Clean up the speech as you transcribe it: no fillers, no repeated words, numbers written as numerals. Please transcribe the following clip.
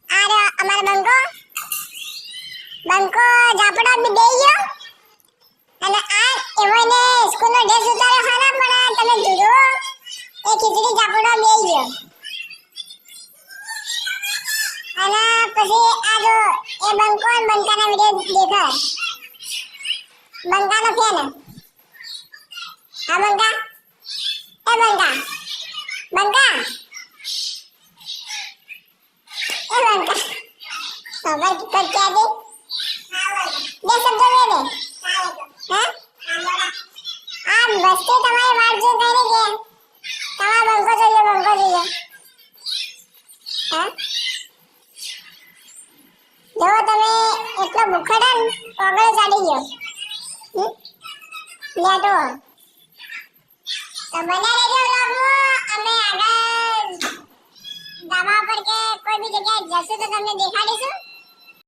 આ અમારો બંકો ઝાપડો બી દઈ ગયો અને આ એવોને સ્કૂલનો ડ્રેસ ઉતાર્યો ખાના પણ તમે જુઓ એ ખીચડી ઝાપડો દઈ ગયો અને પછી આ જો એ બંકો અને બંકાના વિડિયો દેખો બંકાનો ફેન હા બંકા એ બંકા બંકા એ બંકા તો ભાઈ કર કે દે બે શબ્દ લે દે હા આ વસ્તી તમારી વાત જો કઈને કે તમારા બંકો જોઈએ હા જો તમે એટલો ભૂખડા પાગલ ચાલી ગયો લેટો તો બના રહેજો વ્લોગમાં અમે આગળ ધાબા પર કે કોઈ બી જગ્યાએ જશું તો તમને દેખાડીશું